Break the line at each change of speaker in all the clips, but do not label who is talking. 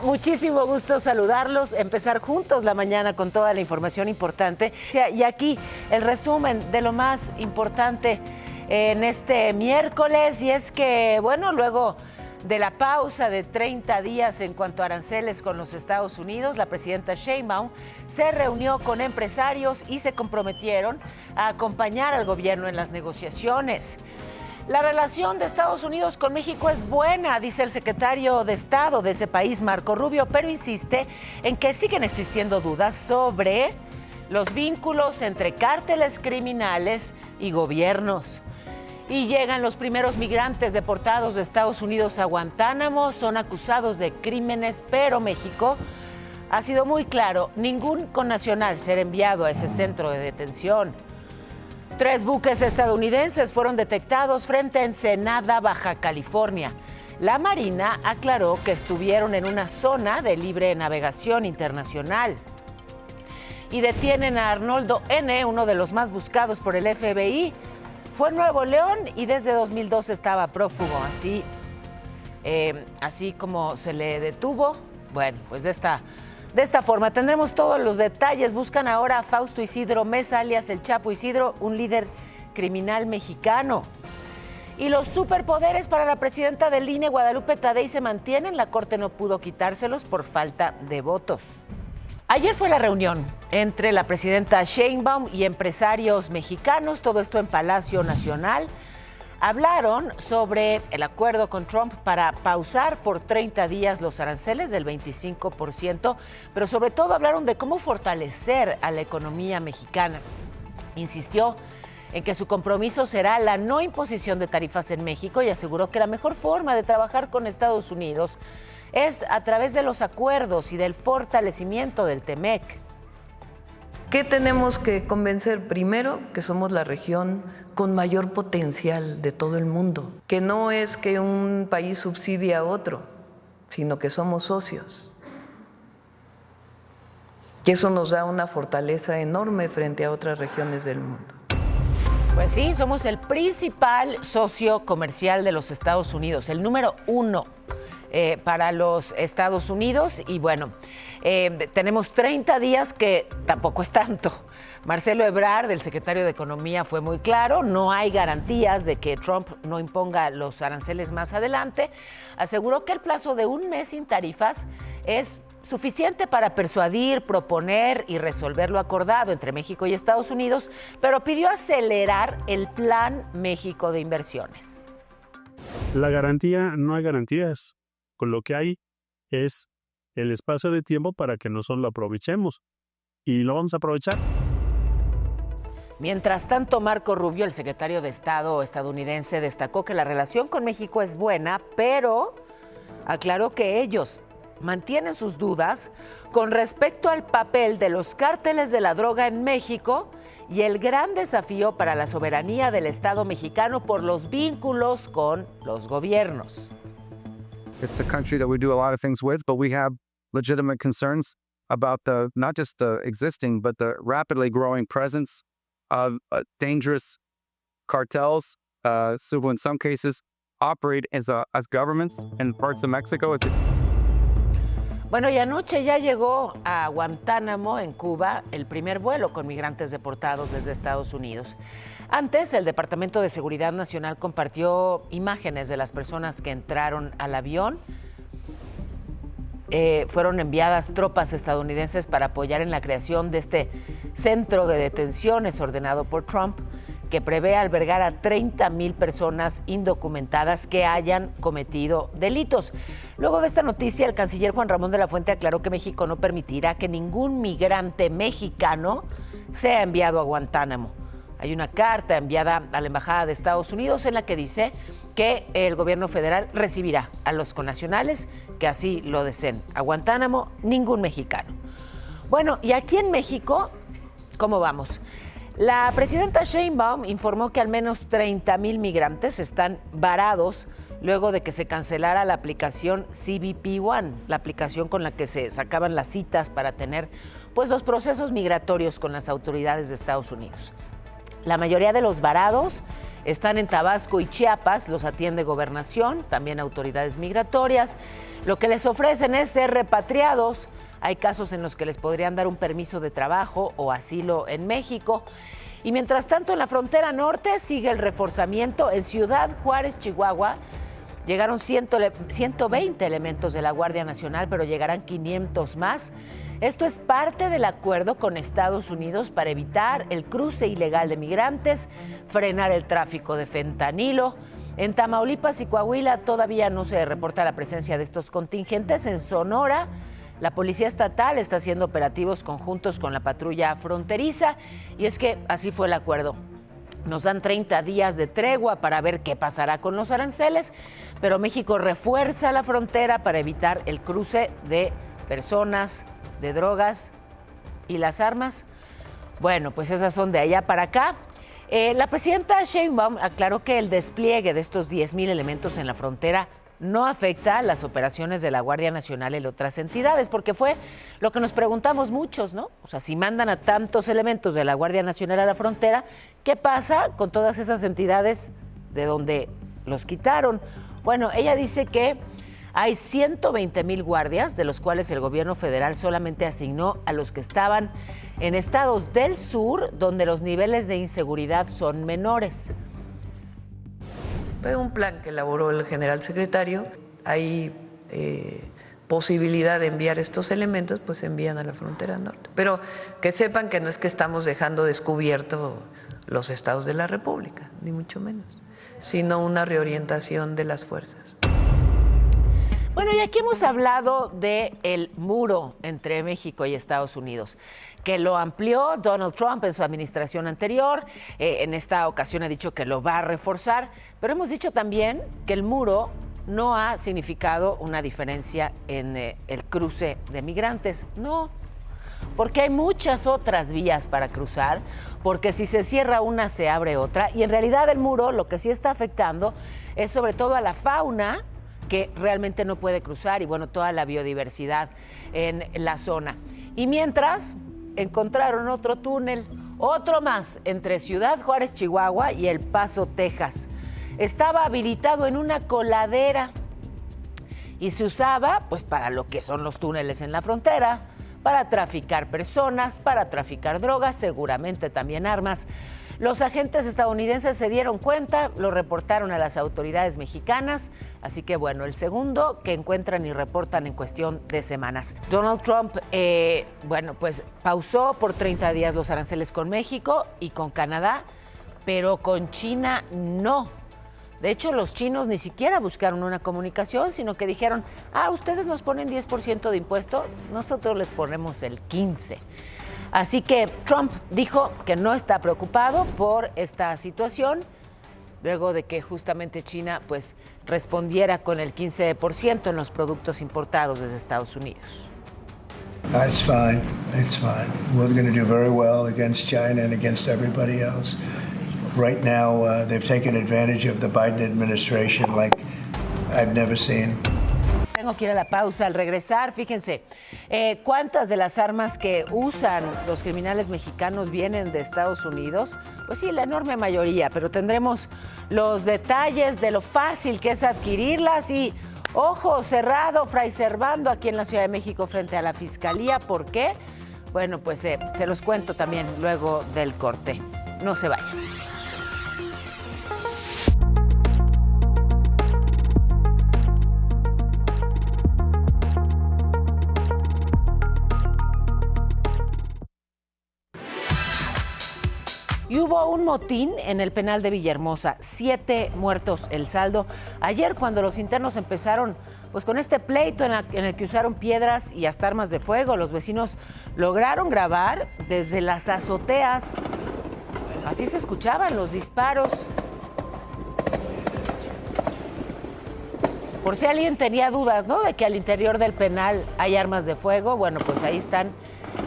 muchísimo gusto saludarlos, empezar juntos la mañana con toda la información importante. Y aquí el resumen de lo más importante en este miércoles, y es que, bueno, luego de la pausa de 30 días en cuanto a aranceles con los Estados Unidos, la presidenta Sheinbaum se reunió con empresarios y se comprometieron a acompañar al gobierno en las negociaciones. La relación de Estados Unidos con México es buena, dice el secretario de Estado de ese país, Marco Rubio, pero insiste en que siguen existiendo dudas sobre los vínculos entre cárteles criminales y gobiernos. Y llegan los primeros migrantes deportados de Estados Unidos a Guantánamo, son acusados de crímenes, pero México ha sido muy claro, ningún connacional será enviado a ese centro de detención. 3 buques estadounidenses fueron detectados frente a Ensenada, Baja California. La Marina aclaró que estuvieron en una zona de libre navegación internacional. Y detienen a Arnoldo N., uno de los más buscados por el FBI. Fue en Nuevo León y desde 2002 estaba prófugo, así como se le detuvo. Bueno, pues de esta forma tendremos todos los detalles. Buscan ahora a Fausto Isidro Mesa, alias El Chapo Isidro, un líder criminal mexicano. Y los superpoderes para la presidenta del INE, Guadalupe Tadei, se mantienen. La Corte no pudo quitárselos por falta de votos. Ayer fue la reunión entre la presidenta Sheinbaum y empresarios mexicanos, todo esto en Palacio Nacional. Hablaron sobre el acuerdo con Trump para pausar por 30 días los aranceles del 25%, pero sobre todo hablaron de cómo fortalecer a la economía mexicana. Insistió en que su compromiso será la no imposición de tarifas en México y aseguró que la mejor forma de trabajar con Estados Unidos es a través de los acuerdos y del fortalecimiento del TEMEC.
¿Qué tenemos que convencer? Primero, que somos la región con mayor potencial de todo el mundo, que no es que un país subsidie a otro, sino que somos socios. Y eso nos da una fortaleza enorme frente a otras regiones del mundo.
Pues sí, somos el principal socio comercial de los Estados Unidos, el número 1 para los Estados Unidos. Y bueno, tenemos 30 días, que tampoco es tanto. Marcelo Ebrard, el secretario de Economía, fue muy claro, no hay garantías de que Trump no imponga los aranceles más adelante. Aseguró que el plazo de un mes sin tarifas es suficiente para persuadir, proponer y resolver lo acordado entre México y Estados Unidos, pero pidió acelerar el Plan México de Inversiones.
La garantía, no hay garantías. Con lo que hay es el espacio de tiempo para que nosotros lo aprovechemos y lo vamos a aprovechar.
Mientras tanto, Marco Rubio, el secretario de Estado estadounidense, destacó que la relación con México es buena, pero aclaró que ellos mantienen sus dudas con respecto al papel de los cárteles de la droga en México y el gran desafío para la soberanía del Estado mexicano por los vínculos con los gobiernos.
It's a country that we do a lot of things with, but we have legitimate concerns about not just the existing, but the rapidly growing presence of dangerous cartels, who in some cases operate as governments in parts of Mexico.
Bueno, y anoche ya llegó a Guantánamo, en Cuba, el primer vuelo con migrantes deportados desde Estados Unidos. Antes, el Departamento de Seguridad Nacional compartió imágenes de las personas que entraron al avión. Fueron enviadas tropas estadounidenses para apoyar en la creación de este centro de detenciones ordenado por Trump, que prevé albergar a 30,000 personas indocumentadas que hayan cometido delitos. Luego de esta noticia, el canciller Juan Ramón de la Fuente aclaró que México no permitirá que ningún migrante mexicano sea enviado a Guantánamo. Hay una carta enviada a la Embajada de Estados Unidos en la que dice que el gobierno federal recibirá a los connacionales que así lo deseen. A Guantánamo, ningún mexicano. Bueno, y aquí en México, ¿cómo vamos? La presidenta Sheinbaum informó que al menos 30,000 migrantes están varados luego de que se cancelara la aplicación CBP One, la aplicación con la que se sacaban las citas para tener pues los procesos migratorios con las autoridades de Estados Unidos. La mayoría de los varados Están en Tabasco y Chiapas, los atiende Gobernación, también autoridades migratorias. Lo que les ofrecen es ser repatriados. Hay casos en los que les podrían dar un permiso de trabajo o asilo en México. Y mientras tanto, en la frontera norte sigue el reforzamiento. En Ciudad Juárez, Chihuahua, llegaron 120 elementos de la Guardia Nacional, pero llegarán 500 más. Esto es parte del acuerdo con Estados Unidos para evitar el cruce ilegal de migrantes, frenar el tráfico de fentanilo. En Tamaulipas y Coahuila todavía no se reporta la presencia de estos contingentes. En Sonora, la Policía Estatal está haciendo operativos conjuntos con la patrulla fronteriza, y es que así fue el acuerdo. Nos dan 30 días de tregua para ver qué pasará con los aranceles, pero México refuerza la frontera para evitar el cruce de personas, de drogas y las armas. Bueno, pues esas son de allá para acá. La presidenta Sheinbaum aclaró que el despliegue de estos 10,000 elementos en la frontera no afecta las operaciones de la Guardia Nacional en otras entidades, porque fue lo que nos preguntamos muchos, ¿no? O sea, si mandan a tantos elementos de la Guardia Nacional a la frontera, ¿qué pasa con todas esas entidades de donde los quitaron? Bueno, ella dice que hay 120,000 guardias, de los cuales el gobierno federal solamente asignó a los que estaban en estados del sur, donde los niveles de inseguridad son menores.
Fue un plan que elaboró el general secretario. Hay posibilidad de enviar estos elementos, pues se envían a la frontera norte. Pero que sepan que no es que estamos dejando descubierto los estados de la República, ni mucho menos, sino una reorientación de las fuerzas.
Bueno, y aquí hemos hablado del muro entre México y Estados Unidos, que lo amplió Donald Trump en su administración anterior. En esta ocasión ha dicho que lo va a reforzar, pero hemos dicho también que el muro no ha significado una diferencia en el cruce de migrantes. No, porque hay muchas otras vías para cruzar, porque si se cierra una, se abre otra. Y en realidad el muro lo que sí está afectando es sobre todo a la fauna, que realmente no puede cruzar, y bueno, toda la biodiversidad en la zona. Y mientras, encontraron otro túnel, otro más, entre Ciudad Juárez, Chihuahua y El Paso, Texas. Estaba habilitado en una coladera y se usaba pues para lo que son los túneles en la frontera, para traficar personas, para traficar drogas, seguramente también armas. Los agentes estadounidenses se dieron cuenta, lo reportaron a las autoridades mexicanas, así que bueno, el segundo que encuentran y reportan en cuestión de semanas. Donald Trump, bueno, pues pausó por 30 días los aranceles con México y con Canadá, pero con China no. De hecho, los chinos ni siquiera buscaron una comunicación, sino que dijeron, ustedes nos ponen 10% de impuesto, nosotros les ponemos el 15%. Así que Trump dijo que no está preocupado por esta situación, luego de que justamente China pues respondiera con el 15% en los productos importados desde Estados Unidos.
It's fine. It's fine. We're going to do very well against China and against everybody else. Right now, they've taken advantage of the Biden administration like I've never seen.
Tengo que ir a la pausa. Al regresar, fíjense, ¿cuántas de las armas que usan los criminales mexicanos vienen de Estados Unidos? Pues sí, la enorme mayoría, pero tendremos los detalles de lo fácil que es adquirirlas y, ojo, cerrado Fray Servando aquí en la Ciudad de México frente a la Fiscalía. ¿Por qué? Bueno, pues se los cuento también luego del corte. No se vayan. Y hubo un motín en el penal de Villahermosa, 7 muertos el saldo. Ayer, cuando los internos empezaron pues con este pleito en el que usaron piedras y hasta armas de fuego, los vecinos lograron grabar desde las azoteas. Así se escuchaban los disparos. Por si alguien tenía dudas, ¿no?, de que al interior del penal hay armas de fuego, bueno, pues ahí están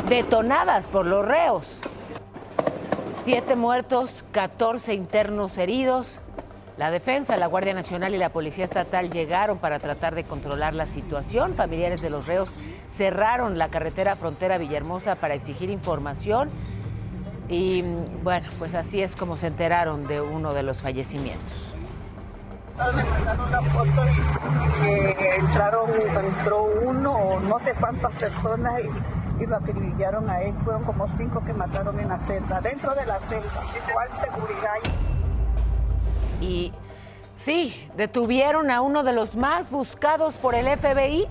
detonadas por los reos. 7 muertos, 14 internos heridos. La defensa, la Guardia Nacional y la Policía Estatal llegaron para tratar de controlar la situación. Familiares de los reos cerraron la carretera frontera Villahermosa para exigir información. Y bueno, pues así es como se enteraron de uno de los fallecimientos.
Me mandaron una foto que entró uno o no sé cuántas personas y lo acribillaron a él. Fueron como 5 que mataron en la celda, dentro de la celda. ¿Cuál seguridad?
Y sí, detuvieron a uno de los más buscados por el FBI,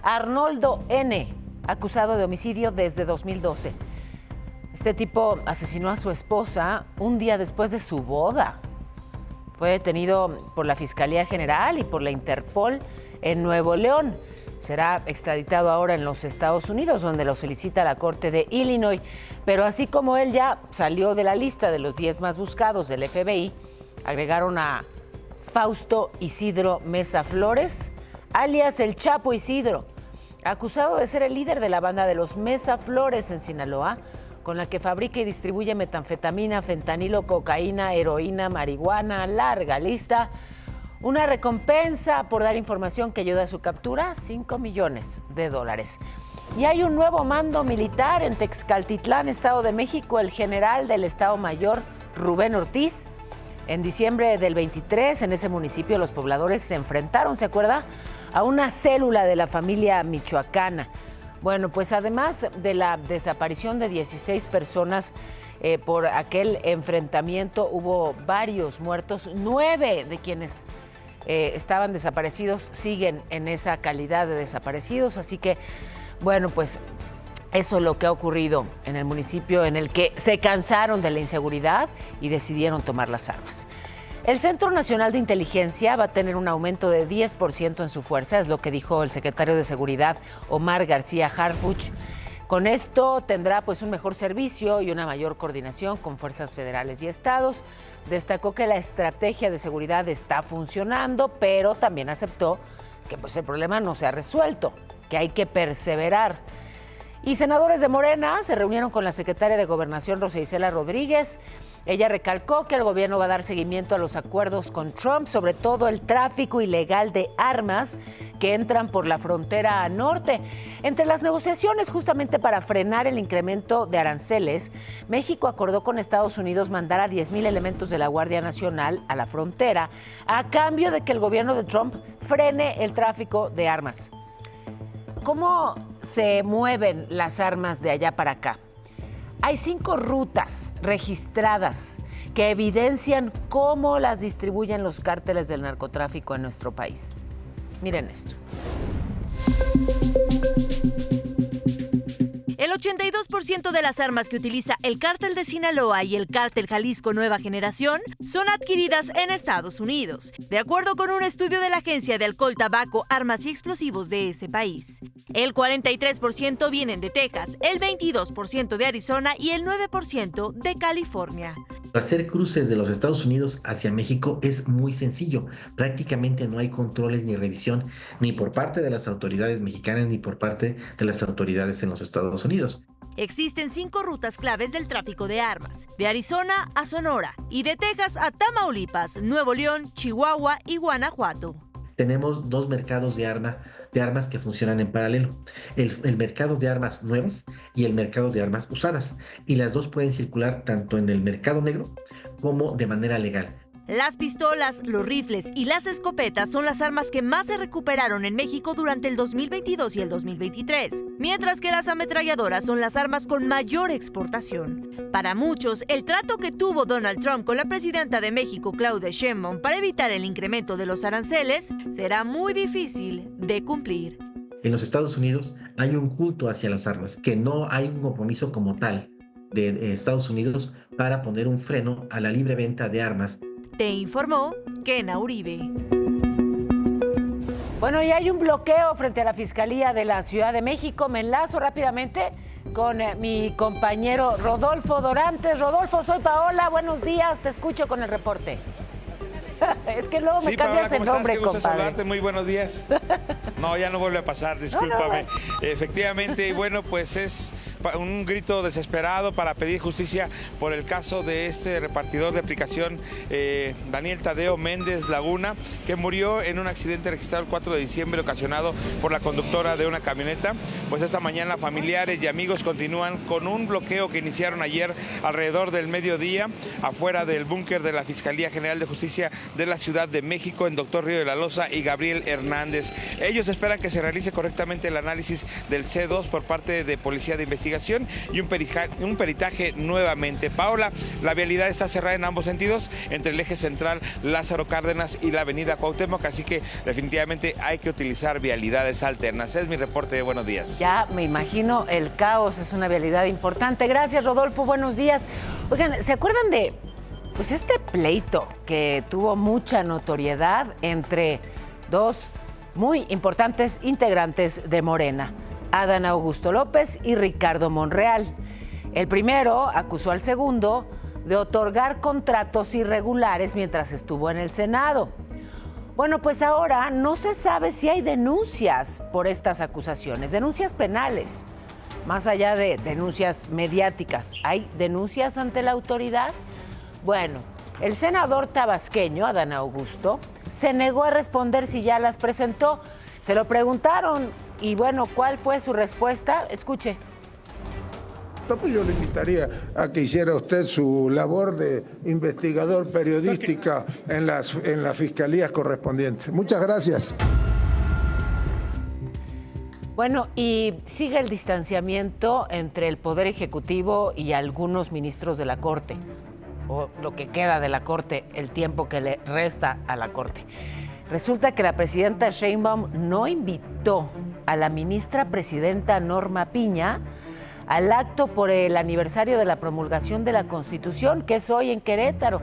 Arnoldo N., acusado de homicidio desde 2012. Este tipo asesinó a su esposa un día después de su boda. Fue detenido por la Fiscalía General y por la Interpol en Nuevo León. Será extraditado ahora en los Estados Unidos, donde lo solicita la Corte de Illinois. Pero así como él ya salió de la lista de los 10 más buscados del FBI, agregaron a Fausto Isidro Mesa Flores, alias El Chapo Isidro, acusado de ser el líder de la banda de los Mesa Flores en Sinaloa, con la que fabrica y distribuye metanfetamina, fentanilo, cocaína, heroína, marihuana, larga lista. Una recompensa por dar información que ayuda a su captura, $5 millones. Y hay un nuevo mando militar en Texcaltitlán, Estado de México, el general del Estado Mayor, Rubén Ortiz. En diciembre del 23, en ese municipio, los pobladores se enfrentaron, ¿se acuerda?, a una célula de la familia michoacana. Bueno, pues además de la desaparición de 16 personas por aquel enfrentamiento, hubo varios muertos. 9 de quienes estaban desaparecidos siguen en esa calidad de desaparecidos. Así que, bueno, pues eso es lo que ha ocurrido en el municipio en el que se cansaron de la inseguridad y decidieron tomar las armas. El Centro Nacional de Inteligencia va a tener un aumento de 10% en su fuerza, es lo que dijo el secretario de Seguridad, Omar García Harfuch. Con esto tendrá pues un mejor servicio y una mayor coordinación con fuerzas federales y estados. Destacó que la estrategia de seguridad está funcionando, pero también aceptó que pues el problema no se ha resuelto, que hay que perseverar. Y senadores de Morena se reunieron con la secretaria de Gobernación, Rosa Isela Rodríguez. Ella recalcó que el gobierno va a dar seguimiento a los acuerdos con Trump, sobre todo el tráfico ilegal de armas que entran por la frontera norte. Entre las negociaciones, justamente para frenar el incremento de aranceles, México acordó con Estados Unidos mandar a 10,000 elementos de la Guardia Nacional a la frontera a cambio de que el gobierno de Trump frene el tráfico de armas. ¿Cómo se mueven las armas de allá para acá? Hay 5 rutas registradas que evidencian cómo las distribuyen los cárteles del narcotráfico en nuestro país. Miren esto.
El 82% de las armas que utiliza el cártel de Sinaloa y el cártel Jalisco Nueva Generación son adquiridas en Estados Unidos, de acuerdo con un estudio de la Agencia de Alcohol, Tabaco, Armas y Explosivos de ese país. El 43% vienen de Texas, el 22% de Arizona y el 9% de California.
Hacer cruces de los Estados Unidos hacia México es muy sencillo. Prácticamente no hay controles ni revisión ni por parte de las autoridades mexicanas ni por parte de las autoridades en los Estados Unidos.
Existen 5 rutas claves del tráfico de armas, de Arizona a Sonora y de Texas a Tamaulipas, Nuevo León, Chihuahua y Guanajuato.
Tenemos 2 mercados de armas que funcionan en paralelo. El mercado de armas nuevas y el mercado de armas usadas. Y las dos pueden circular tanto en el mercado negro como de manera legal.
Las pistolas, los rifles y las escopetas son las armas que más se recuperaron en México durante el 2022 y el 2023, mientras que las ametralladoras son las armas con mayor exportación. Para muchos, el trato que tuvo Donald Trump con la presidenta de México, Claudia Sheinbaum, para evitar el incremento de los aranceles, será muy difícil de cumplir.
En los Estados Unidos hay un culto hacia las armas, que no hay un compromiso como tal de Estados Unidos para poner un freno a la libre venta de armas.
Te informó Kena Uribe.
Bueno, y hay un bloqueo frente a la Fiscalía de la Ciudad de México. Me enlazo rápidamente con mi compañero Rodolfo Dorantes. Rodolfo, soy Paola. Buenos días, te escucho con el reporte. Es que luego me
Sí,
cambias
Paola,
el
¿cómo
nombre,
estás? Qué gusto
compadre.
saludarte, muy buenos días. No, ya no vuelve a pasar, discúlpame. Efectivamente, y bueno, pues es un grito desesperado para pedir justicia por el caso de este repartidor de aplicación, Daniel Tadeo Méndez Laguna, que murió en un accidente registrado el 4 de diciembre ocasionado por la conductora de una camioneta. Pues esta mañana familiares y amigos continúan con un bloqueo que iniciaron ayer alrededor del mediodía afuera del búnker de la Fiscalía General de Justicia de la Ciudad de México en Doctor Río de la Loza y Gabriel Hernández. Ellos esperan que se realice correctamente el análisis del C2 por parte de Policía de Investigación y un peritaje nuevamente. Paola, la vialidad está cerrada en ambos sentidos, entre el eje central Lázaro Cárdenas y la avenida Cuauhtémoc, así que definitivamente hay que utilizar vialidades alternas. Es mi reporte de buenos días.
Ya me imagino, el caos es una vialidad importante. Gracias, Rodolfo, buenos días. Oigan, ¿se acuerdan de este pleito que tuvo mucha notoriedad entre dos muy importantes integrantes de Morena, Adán Augusto López y Ricardo Monreal? El primero acusó al segundo de otorgar contratos irregulares mientras estuvo en el Senado. Bueno, pues ahora no se sabe si hay denuncias por estas acusaciones, denuncias penales, más allá de denuncias mediáticas. ¿Hay denuncias ante la autoridad? Bueno, el senador tabasqueño, Adán Augusto, se negó a responder si ya las presentó. Se lo preguntaron y bueno, ¿cuál fue su respuesta? Escuche.
Pues yo le invitaría a que hiciera usted su labor de investigador periodística en las fiscalías correspondientes. Muchas gracias.
Bueno, y sigue el distanciamiento entre el Poder Ejecutivo y algunos ministros de la Corte, o lo que queda de la Corte, el tiempo que le resta a la Corte. Resulta que la presidenta Sheinbaum no invitó a la ministra presidenta Norma Piña al acto por el aniversario de la promulgación de la Constitución, que es hoy en Querétaro.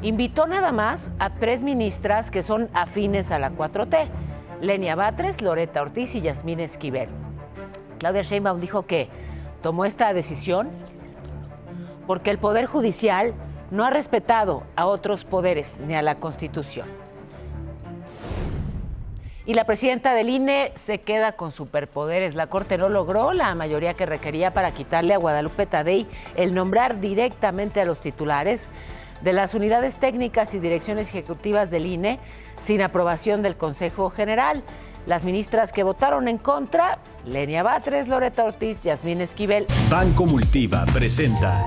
Invitó nada más a 3 ministras que son afines a la 4T, Lenia Batres, Loreta Ortiz y Yasmín Esquivel. Claudia Sheinbaum dijo que tomó esta decisión porque el Poder Judicial no ha respetado a otros poderes ni a la Constitución. Y la presidenta del INE se queda con superpoderes. La Corte no logró la mayoría que requería para quitarle a Guadalupe Tadei el nombrar directamente a los titulares de las unidades técnicas y direcciones ejecutivas del INE sin aprobación del Consejo General. Las ministras que votaron en contra, Lenia Batres, Loreta Ortiz, Yasmín Esquivel.
Banco Multiva presenta.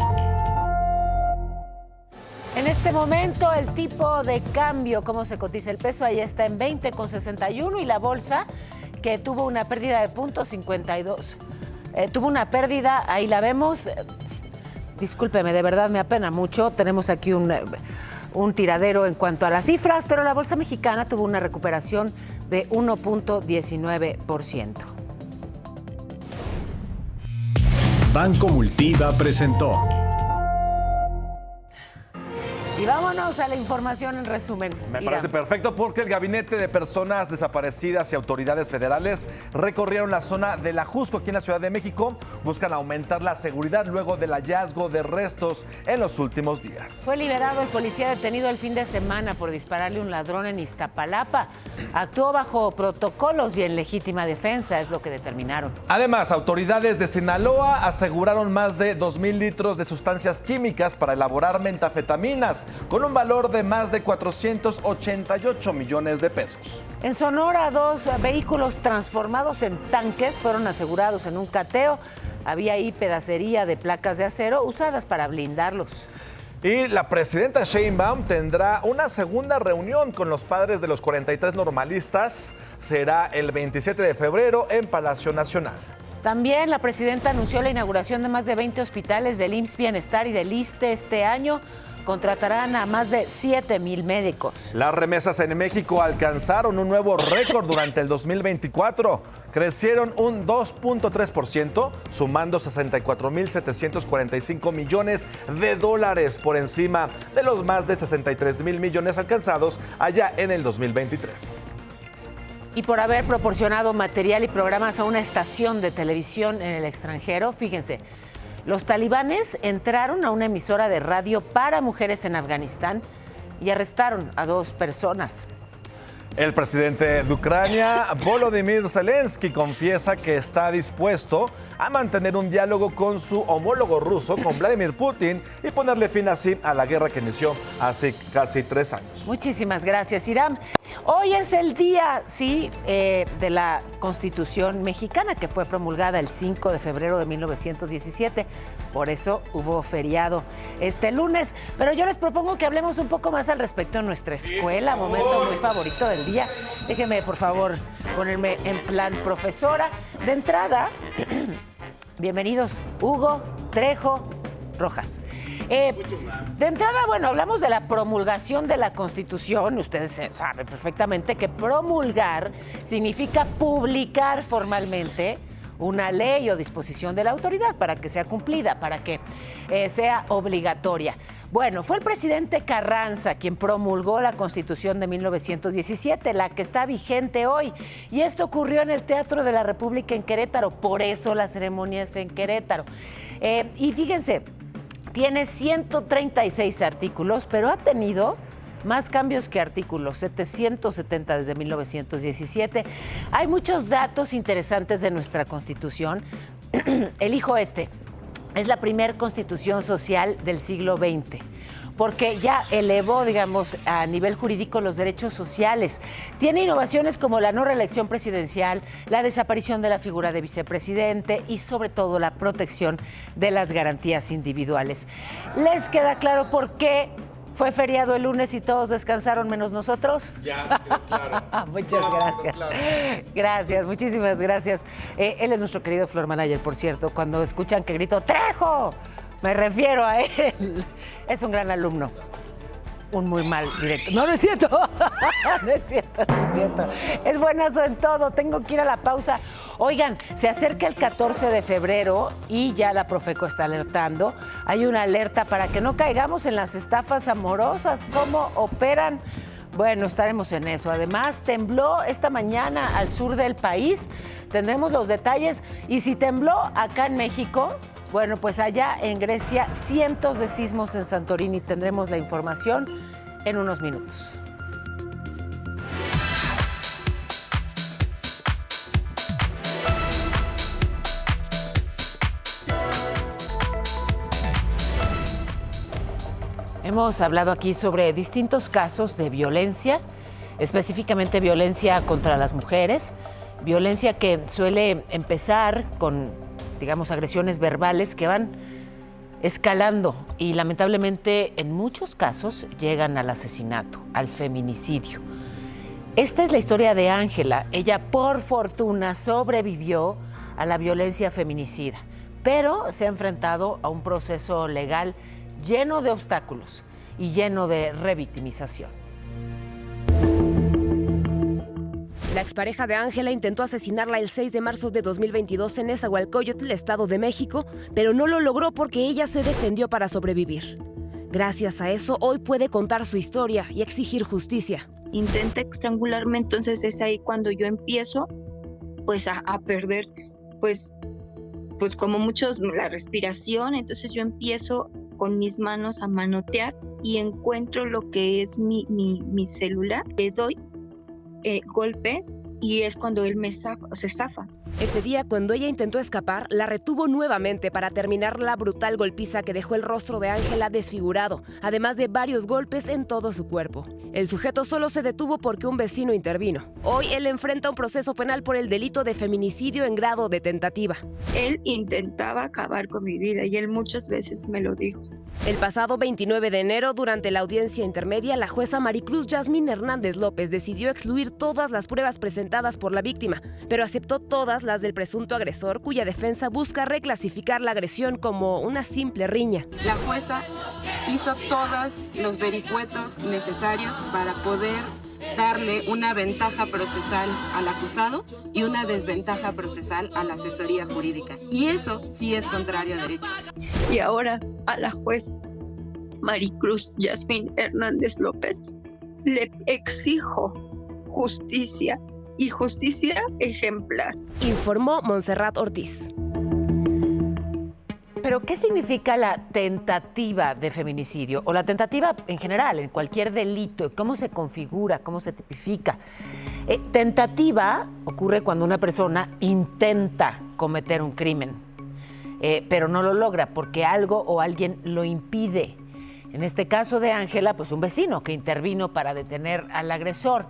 En este momento el tipo de cambio, cómo se cotiza el peso, ahí está en 20,61 y la bolsa, que tuvo una pérdida de 0.52. Tuvo una pérdida, ahí la vemos. Discúlpeme, de verdad me apena mucho. Tenemos aquí un tiradero en cuanto a las cifras, pero la bolsa mexicana tuvo una recuperación de 1.19%.
Banco Multiva presentó.
Y vámonos a la información en resumen.
Me parece perfecto porque el Gabinete de Personas Desaparecidas y autoridades federales recorrieron la zona de La Jusco aquí en la Ciudad de México. Buscan aumentar la seguridad luego del hallazgo de restos en los últimos días.
Fue liberado el policía detenido el fin de semana por dispararle a un ladrón en Iztapalapa. Actuó bajo protocolos y en legítima defensa, es lo que determinaron.
Además, autoridades de Sinaloa aseguraron más de 2,000 litros de sustancias químicas para elaborar metanfetaminas, con un valor de más de 488 millones de pesos.
En Sonora, 2 vehículos transformados en tanques fueron asegurados en un cateo. Había ahí pedacería de placas de acero usadas para blindarlos.
Y la presidenta Sheinbaum tendrá una segunda reunión con los padres de los 43 normalistas. Será el 27 de febrero en Palacio Nacional.
También la presidenta anunció la inauguración de más de 20 hospitales del IMSS Bienestar y del ISSSTE este año. Contratarán a más de 7,000 médicos.
Las remesas en México alcanzaron un nuevo récord durante el 2024. Crecieron un 2.3%, sumando 64,745 millones de dólares por encima de los más de 63,000 millones alcanzados allá en el 2023.
Y por haber proporcionado material y programas a una estación de televisión en el extranjero, fíjense, los talibanes entraron a una emisora de radio para mujeres en Afganistán y arrestaron a 2 personas.
El presidente de Ucrania, Volodymyr Zelensky, confiesa que está dispuesto a mantener un diálogo con su homólogo ruso, con Vladimir Putin, y ponerle fin así a la guerra que inició hace casi 3 años.
Muchísimas gracias, Iram. Hoy es el día, sí, de la Constitución mexicana, que fue promulgada el 5 de febrero de 1917. Por eso hubo feriado este lunes. Pero yo les propongo que hablemos un poco más al respecto en nuestra escuela, momento muy favorito del día. Déjenme, por favor, ponerme en plan profesora. De entrada, bienvenidos Hugo, Trejo, Rojas. De entrada, bueno, hablamos de la promulgación de la Constitución. Ustedes saben perfectamente que promulgar significa publicar formalmente una ley o disposición de la autoridad para que sea cumplida, para que sea obligatoria. Bueno, fue el presidente Carranza quien promulgó la Constitución de 1917, la que está vigente hoy. Y esto ocurrió en el Teatro de la República en Querétaro, por eso la ceremonia es en Querétaro. Y fíjense, tiene 136 artículos, pero ha tenido más cambios que artículos, 770 desde 1917. Hay muchos datos interesantes de nuestra Constitución. Elijo este. Es la primera Constitución social del siglo XX, porque ya elevó, digamos, a nivel jurídico los derechos sociales. Tiene innovaciones como la no reelección presidencial, la desaparición de la figura de vicepresidente y, sobre todo, la protección de las garantías individuales. ¿Les queda claro por qué fue feriado el lunes y todos descansaron menos nosotros?
Ya, claro.
Muchas gracias. Gracias, muchísimas gracias. Él es nuestro querido floor manager, por cierto. Cuando escuchan que grito ¡Trejo!, me refiero a él. Es un gran alumno. Un muy mal director. No, no es cierto. No es cierto, no es cierto. Es buenazo en todo. Tengo que ir a la pausa. Oigan, se acerca el 14 de febrero y ya la Profeco está alertando. Hay una alerta para que no caigamos en las estafas amorosas. ¿Cómo operan? Bueno, estaremos en eso. Además, tembló esta mañana al sur del país. Tendremos los detalles. Y si tembló acá en México, bueno, pues allá en Grecia, cientos de sismos en Santorini. Tendremos la información en unos minutos. Hemos hablado aquí sobre distintos casos de violencia, específicamente violencia contra las mujeres, violencia que suele empezar con, digamos, agresiones verbales que van escalando y lamentablemente en muchos casos llegan al asesinato, al feminicidio. Esta es la historia de Ángela. Ella, por fortuna, sobrevivió a la violencia feminicida, pero se ha enfrentado a un proceso legal lleno de obstáculos y lleno de revictimización.
La expareja de Ángela intentó asesinarla el 6 de marzo de 2022 en Nezahualcóyotl, Estado de México, pero no lo logró porque ella se defendió para sobrevivir. Gracias a eso, hoy puede contar su historia y exigir justicia.
Intenta estrangularme, entonces es ahí cuando yo empiezo pues a perder pues como muchos la respiración. Entonces yo empiezo con mis manos a manotear y encuentro lo que es mi celular, le doy golpe y es cuando él se zafa.
Ese día, cuando ella intentó escapar, la retuvo nuevamente para terminar la brutal golpiza que dejó el rostro de Ángela desfigurado, además de varios golpes en todo su cuerpo. El sujeto solo se detuvo porque un vecino intervino. Hoy él enfrenta un proceso penal por el delito de feminicidio en grado de tentativa.
Él intentaba acabar con mi vida y él muchas veces me lo dijo.
El pasado 29 de enero, durante la audiencia intermedia, la jueza Maricruz Yasmín Hernández López decidió excluir todas las pruebas presentadas por la víctima, pero aceptó todas las del presunto agresor, cuya defensa busca reclasificar la agresión como una simple riña.
La jueza hizo todos los vericuetos necesarios para poder darle una ventaja procesal al acusado y una desventaja procesal a la asesoría jurídica. Y eso sí es contrario a derecho.
Y ahora a la juez Maricruz Yasmín Hernández López le exijo justicia y justicia ejemplar.
Informó Montserrat Ortiz.
Pero ¿qué significa la tentativa de feminicidio? O la tentativa en general, en cualquier delito. ¿Cómo se configura? ¿Cómo se tipifica? Tentativa ocurre cuando una persona intenta cometer un crimen, pero no lo logra porque algo o alguien lo impide. En este caso de Ángela, pues un vecino que intervino para detener al agresor.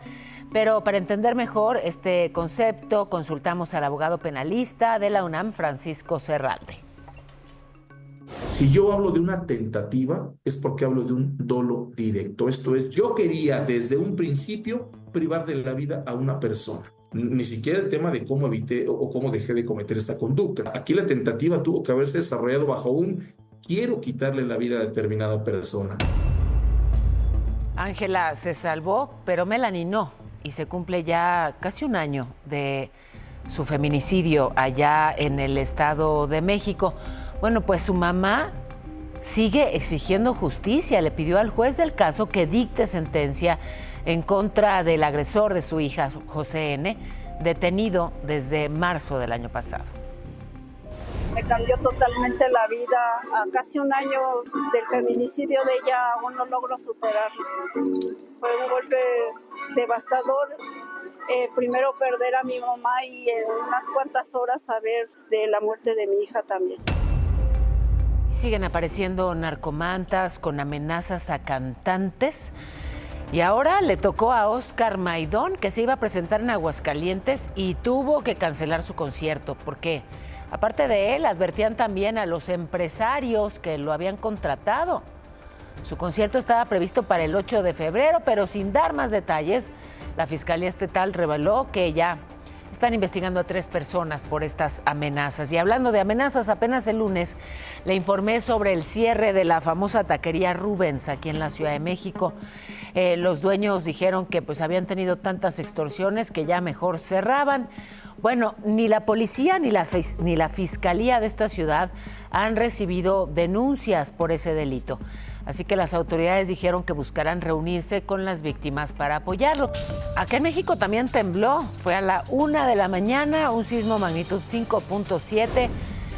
Pero para entender mejor este concepto, consultamos al abogado penalista de la UNAM, Francisco Serralde.
Si yo hablo de una tentativa, es porque hablo de un dolo directo. Esto es, yo quería desde un principio privar de la vida a una persona. Ni siquiera el tema de cómo evité o cómo dejé de cometer esta conducta. Aquí la tentativa tuvo que haberse desarrollado bajo un quiero quitarle la vida a determinada persona.
Ángela se salvó, pero Melanie no. Y se cumple ya casi un año de su feminicidio allá en el Estado de México. Bueno, pues su mamá sigue exigiendo justicia. Le pidió al juez del caso que dicte sentencia en contra del agresor de su hija, José N., detenido desde marzo del año pasado.
Me cambió totalmente la vida. A casi un año del feminicidio de ella aún no logro superarlo. Fue un golpe devastador. Primero perder a mi mamá y en unas cuantas horas saber de la muerte de mi hija también.
Siguen apareciendo narcomantas con amenazas a cantantes. Y ahora le tocó a Oscar Maidón, que se iba a presentar en Aguascalientes y tuvo que cancelar su concierto. ¿Por qué? Aparte de él, advertían también a los empresarios que lo habían contratado. Su concierto estaba previsto para el 8 de febrero, pero sin dar más detalles, la Fiscalía Estatal reveló que ya están investigando a 3 personas por estas amenazas. Y hablando de amenazas, apenas el lunes le informé sobre el cierre de la famosa taquería Rubens aquí en la Ciudad de México. Los dueños dijeron que pues habían tenido tantas extorsiones que ya mejor cerraban. Bueno, ni la policía ni la fiscalía de esta ciudad han recibido denuncias por ese delito. Así que las autoridades dijeron que buscarán reunirse con las víctimas para apoyarlo. Acá en México también tembló. Fue a la 1 de la mañana, un sismo magnitud 5.7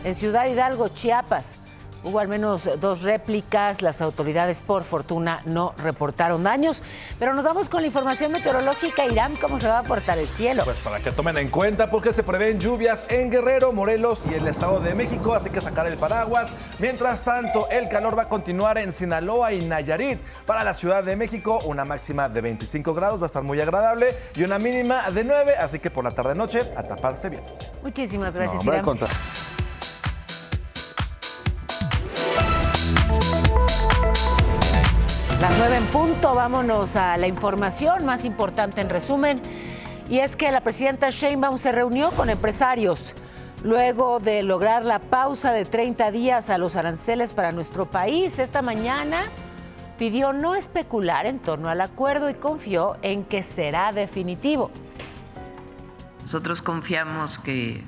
en Ciudad Hidalgo, Chiapas. Hubo al menos 2 réplicas. Las autoridades, por fortuna, no reportaron daños. Pero nos vamos con la información meteorológica. Irán, ¿cómo se va a portar el cielo?
Pues para que tomen en cuenta, porque se prevén lluvias en Guerrero, Morelos y el Estado de México, así que sacar el paraguas. Mientras tanto, el calor va a continuar en Sinaloa y Nayarit. Para la Ciudad de México, una máxima de 25 grados, va a estar muy agradable, y una mínima de 9, así que por la tarde-noche, a taparse bien.
Muchísimas gracias,
No,
Irán. Las 9 en punto, vámonos a la información más importante en resumen. Y es que la presidenta Sheinbaum se reunió con empresarios luego de lograr la pausa de 30 días a los aranceles para nuestro país. Esta mañana pidió no especular en torno al acuerdo y confió en que será definitivo.
Nosotros confiamos que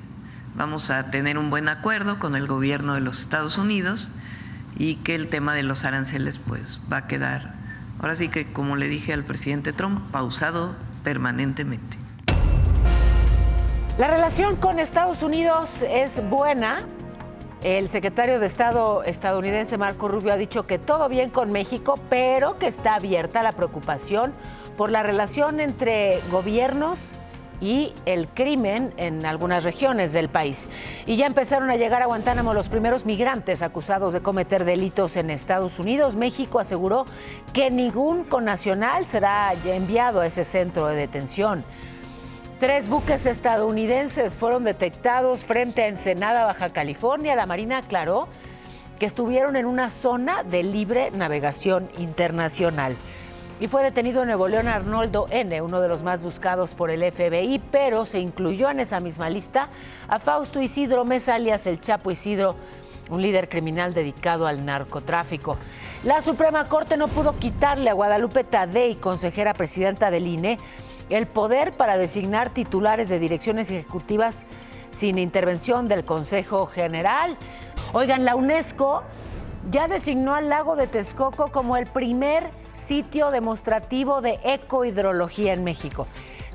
vamos a tener un buen acuerdo con el gobierno de los Estados Unidos y que el tema de los aranceles pues va a quedar, ahora sí que como le dije al presidente Trump, pausado permanentemente.
La relación con Estados Unidos es buena. El secretario de Estado estadounidense Marco Rubio ha dicho que todo bien con México, pero que está abierta la preocupación por la relación entre gobiernos y el crimen en algunas regiones del país. Y ya empezaron a llegar a Guantánamo los primeros migrantes acusados de cometer delitos en Estados Unidos. México aseguró que ningún connacional será enviado a ese centro de detención. 3 buques estadounidenses fueron detectados frente a Ensenada, Baja California. La Marina aclaró que estuvieron en una zona de libre navegación internacional. Y fue detenido en Nuevo León Arnoldo N., uno de los más buscados por el FBI, pero se incluyó en esa misma lista a Fausto Isidro Mesa, alias El Chapo Isidro, un líder criminal dedicado al narcotráfico. La Suprema Corte no pudo quitarle a Guadalupe Tadei, consejera presidenta del INE, el poder para designar titulares de direcciones ejecutivas sin intervención del Consejo General. Oigan, la UNESCO ya designó al lago de Texcoco como el primer sitio demostrativo de ecohidrología en México.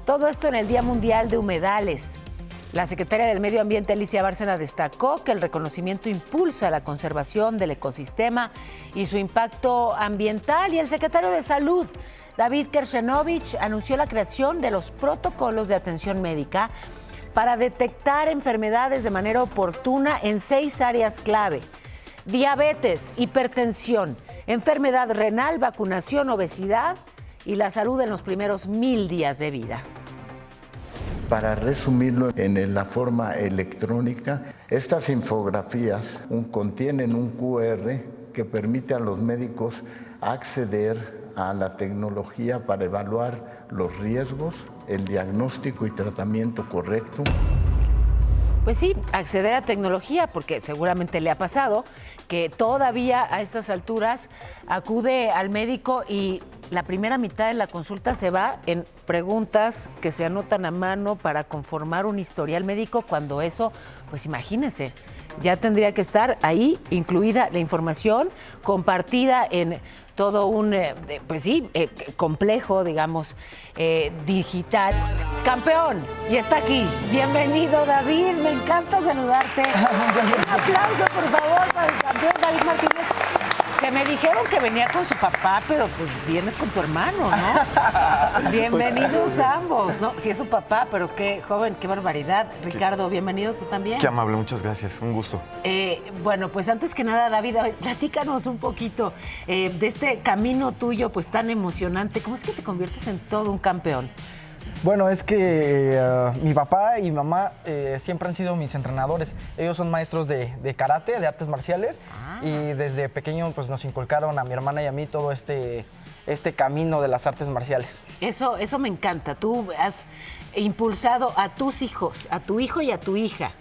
Todo esto en el Día Mundial de Humedales. La secretaria del Medio Ambiente, Alicia Bárcena, destacó que el reconocimiento impulsa la conservación del ecosistema y su impacto ambiental. Y el secretario de Salud, David Kershenovich, anunció la creación de los protocolos de atención médica para detectar enfermedades de manera oportuna en 6 áreas clave: diabetes, hipertensión, enfermedad renal, vacunación, obesidad y la salud en los primeros 1000 días de vida.
Para resumirlo en la forma electrónica, estas infografías contienen un QR que permite a los médicos acceder a la tecnología para evaluar los riesgos, el diagnóstico y tratamiento correcto.
Pues sí, acceder a tecnología, porque seguramente le ha pasado que todavía a estas alturas acude al médico y la primera mitad de la consulta se va en preguntas que se anotan a mano para conformar un historial médico, cuando eso, pues imagínese, ya tendría que estar ahí incluida la información compartida en todo un, pues sí, complejo, digamos, digital. Campeón, y está aquí. Bienvenido, David, me encanta saludarte. Un aplauso, por favor, para el campeón David Martínez, que me dijeron que venía con su papá, pero pues vienes con tu hermano, ¿no? Bienvenidos ambos, ¿no? Sí es su papá, pero qué joven, qué barbaridad. Ricardo, bienvenido tú también.
Qué amable, muchas gracias, un gusto.
Bueno, pues antes que nada, David, platícanos un poquito de este camino tuyo, pues tan emocionante. ¿Cómo es que te conviertes en todo un campeón?
Bueno, es que mi papá y mi mamá siempre han sido mis entrenadores. Ellos son maestros de karate, de artes marciales, y desde pequeño pues nos inculcaron a mi hermana y a mí todo este camino de las artes marciales.
Eso me encanta. Tú has impulsado a tus hijos, a tu hijo y a tu hija.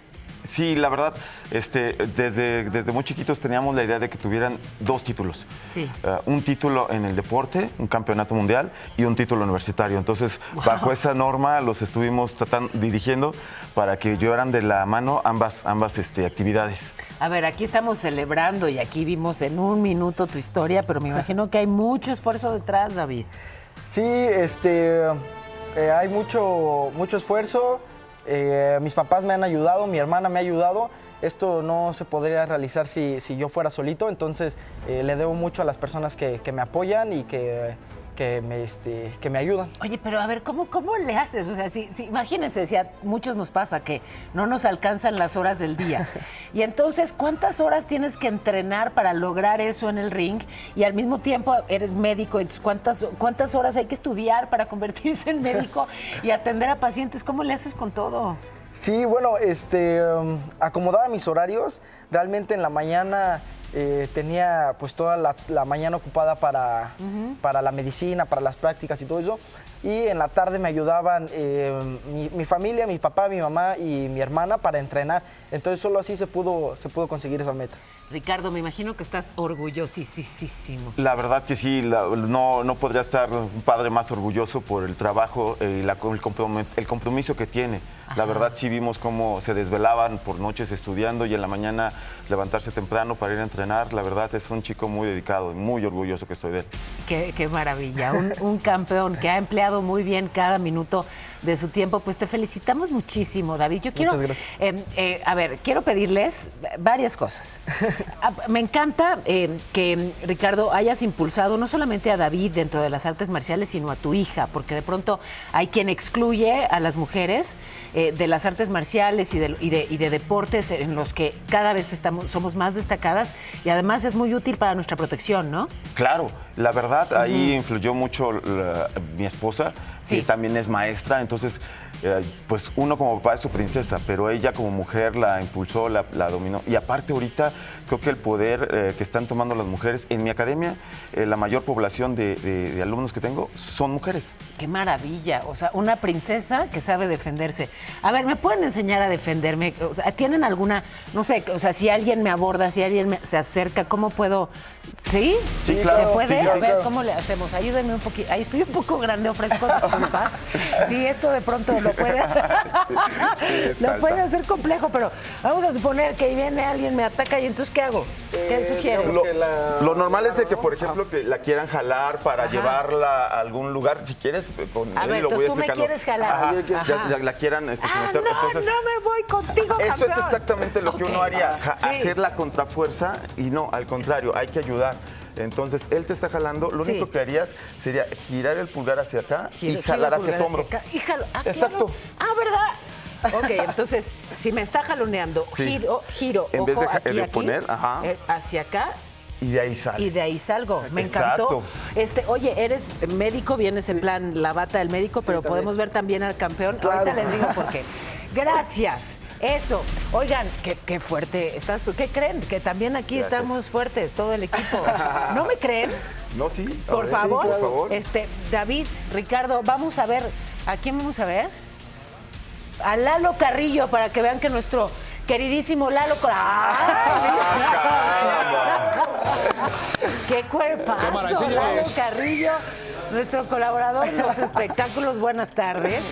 Sí, la verdad, desde muy chiquitos teníamos la idea de que tuvieran 2 títulos.
Sí.
Un título en el deporte, un campeonato mundial, y un título universitario. Entonces, bajo esa norma los estuvimos dirigiendo para que llevaran de la mano ambas actividades.
A ver, aquí estamos celebrando y aquí vimos en un minuto tu historia, pero me imagino que hay mucho esfuerzo detrás, David.
Sí, hay mucho esfuerzo. Mis papás me han ayudado, mi hermana me ha ayudado. Esto no se podría realizar si yo fuera solito, entonces le debo mucho a las personas que me apoyan y que me ayudan.
Oye, pero a ver, ¿cómo le haces? O sea, imagínense, si a muchos nos pasa que no nos alcanzan las horas del día. Y entonces, ¿cuántas horas tienes que entrenar para lograr eso en el ring? Y al mismo tiempo eres médico, entonces ¿cuántas horas hay que estudiar para convertirse en médico y atender a pacientes? ¿Cómo le haces con todo?
Sí, bueno, acomodaba mis horarios. Realmente en la mañana tenía pues toda la mañana ocupada para la medicina, para las prácticas y todo eso. Y en la tarde me ayudaban mi familia, mi papá, mi mamá y mi hermana para entrenar. Entonces solo así se pudo conseguir esa meta.
Ricardo, me imagino que estás orgullosísimo.
La verdad que sí, no podría estar un padre más orgulloso por el trabajo y el compromiso que tiene. Ajá. La verdad sí vimos cómo se desvelaban por noches estudiando y en la mañana levantarse temprano para ir a entrenar. La verdad es un chico muy dedicado y muy orgulloso que estoy de él. Qué
maravilla, un campeón que ha empleado muy bien cada minuto de su tiempo. Pues te felicitamos muchísimo, David. Yo quiero,
muchas gracias.
Quiero pedirles varias cosas. Me encanta que, Ricardo, hayas impulsado no solamente a David dentro de las artes marciales, sino a tu hija, porque de pronto hay quien excluye a las mujeres de las artes marciales y de deportes en los que cada vez somos más destacadas, y además es muy útil para nuestra protección, ¿no?
Claro, la verdad, ahí influyó mucho mi esposa, que también es maestra, entonces, pues uno como papá es su princesa, pero ella como mujer la impulsó, la dominó. Y aparte ahorita creo que el poder que están tomando las mujeres, en mi academia, la mayor población de alumnos que tengo son mujeres.
¡Qué maravilla! O sea, una princesa que sabe defenderse. A ver, ¿me pueden enseñar a defenderme? O sea, ¿tienen alguna, no sé, o sea, si alguien me aborda, si alguien se acerca, ¿cómo puedo? ¿Sí?
Sí, claro.
¿Se puede?
Sí,
a ver, ¿cómo le hacemos? Ayúdenme un poquito. Ahí estoy un poco grande, ofrezco disculpas. Sí, esto de pronto eso lo puede, lo puede hacer complejo, pero vamos a suponer que viene alguien, me ataca y entonces ¿qué hago? ¿Qué sugieres?
Lo normal es de que, por ejemplo, que la quieran jalar para llevarla a algún lugar. Si quieres, con
a
él
ver,
lo voy
tú me
explicando.
quieres jalar.
Ya la quieran someter. Entonces,
no me voy contigo,
eso
campeón.
es exactamente lo que uno haría,
Sí.
hacer la contrafuerza y no, al contrario, hay que ayudar. Entonces, él te está jalando, lo único que harías sería girar el pulgar hacia acá y jalar hacia tu hombro.
Exacto.
Exacto.
¿Verdad? Ok, entonces, si me está jaloneando, giro,
en
ojo,
vez de
aquí,
poner,
hacia acá.
Y de ahí sale.
Y de ahí salgo. Me encantó. Oye, eres médico, vienes en plan la bata del médico, pero también podemos ver también al campeón. Claro. Ahorita les digo por qué. Gracias. Eso. Oigan, qué fuerte estás. ¿Qué creen? Que también aquí estamos fuertes, todo el equipo. ¿No me creen?
No, sí.
Por favor.
Sí, por favor.
David, Ricardo, vamos a ver. ¿A quién vamos a ver? A Lalo Carrillo, para que vean que nuestro queridísimo Lalo ¡qué cuerpazo! Lalo Carrillo, nuestro colaborador en los espectáculos. Buenas tardes.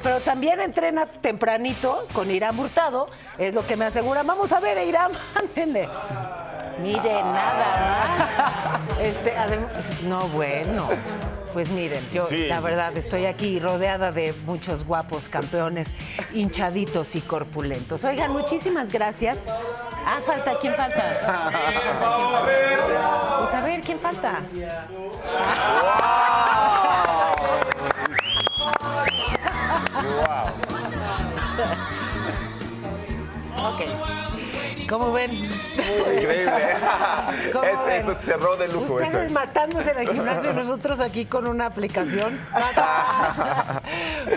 Pero también entrena tempranito con Irán Hurtado, es lo que me aseguran. Vamos a ver, Irán, mándenle. Miren, nada más. Además, no, bueno. Pues miren, yo la verdad estoy aquí rodeada de muchos guapos campeones, hinchaditos y corpulentos. Oigan, muchísimas gracias. Falta. ¿Quién falta? Pues a ver, ¿quién falta? Ok. ¿Cómo ven?
Increíble. Eso cerró de lujo.
Ustedes matándose en el gimnasio y nosotros aquí con una aplicación.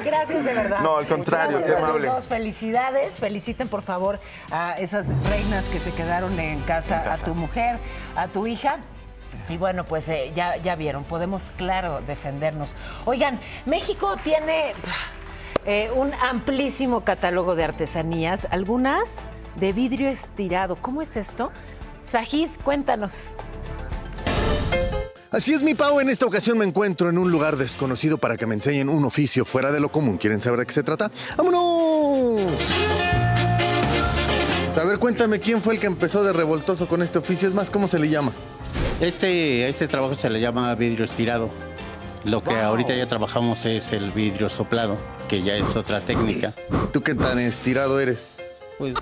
Gracias, de verdad.
No, al contrario,
gracias
qué amable.
A los dos. Felicidades. Feliciten, por favor, a esas reinas que se quedaron en casa, a tu mujer, a tu hija. Y bueno, pues ya vieron, podemos, claro, defendernos. Oigan, México tiene un amplísimo catálogo de artesanías, algunas de vidrio estirado. ¿Cómo es esto? Sajid, cuéntanos.
Así es, mi Pau. En esta ocasión me encuentro en un lugar desconocido para que me enseñen un oficio fuera de lo común. ¿Quieren saber de qué se trata? ¡Vámonos! A ver, cuéntame, ¿quién fue el que empezó de revoltoso con este oficio? Es más, ¿cómo se le llama?
Este trabajo se le llama vidrio estirado. Lo que ahorita ya trabajamos es el vidrio soplado, que ya es otra técnica.
¿Tú qué tan estirado eres?
Pues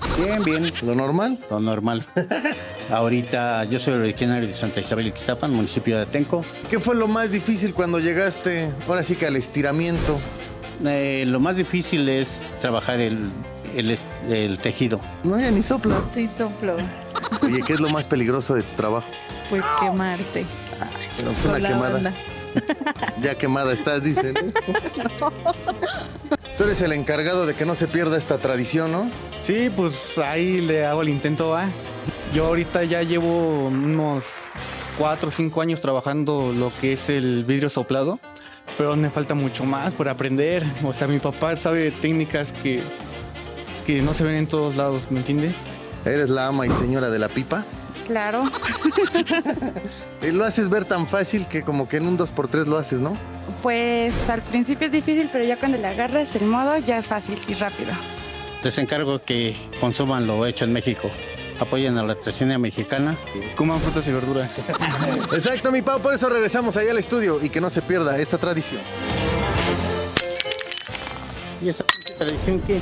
bien.
¿Lo normal?
Lo normal. Ahorita yo soy originario de Santa Isabel Ixtapan, municipio de Atenco.
¿Qué fue lo más difícil cuando llegaste, ahora sí que al estiramiento?
Lo más difícil es trabajar el tejido.
No, ya ni sopla.
Sí, soplo.
Oye, ¿qué es lo más peligroso de tu trabajo?
Pues quemarte.
Pero es una quemada. Ya quemada estás, dicen.
No.
Tú eres el encargado de que no se pierda esta tradición, ¿no?
Sí, pues ahí le hago el intento, ¿eh? Yo ahorita ya llevo unos 4 o 5 años trabajando lo que es el vidrio soplado, pero me falta mucho más por aprender. O sea, mi papá sabe técnicas que no se ven en todos lados, ¿me entiendes?
¿Eres la ama y señora de la pipa?
Claro.
Y lo haces ver tan fácil que como que en un 2x3 lo haces, ¿no?
Pues al principio es difícil, pero ya cuando le agarras el modo ya es fácil y rápido.
Les encargo que consuman lo hecho en México. Apoyen a la artesanía mexicana.
Coman frutas y verduras.
Exacto, mi Pau, por eso regresamos allá al estudio y que no se pierda esta tradición.
¿Y esa tradición qué?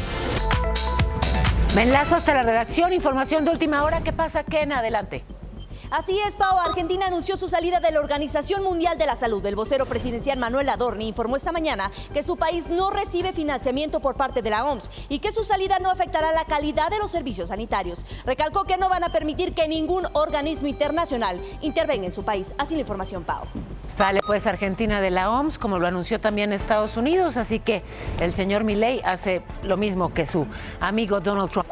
Me enlazo hasta la redacción, información de última hora. ¿Qué pasa, Ken? Adelante.
Así es, Pau. Argentina anunció su salida de la Organización Mundial de la Salud. El vocero presidencial Manuel Adorni informó esta mañana que su país no recibe financiamiento por parte de la OMS y que su salida no afectará la calidad de los servicios sanitarios. Recalcó que no van a permitir que ningún organismo internacional intervenga en su país. Así la información, Pau.
Sale pues Argentina de la OMS, como lo anunció también Estados Unidos, así que el señor Milei hace lo mismo que su amigo Donald Trump.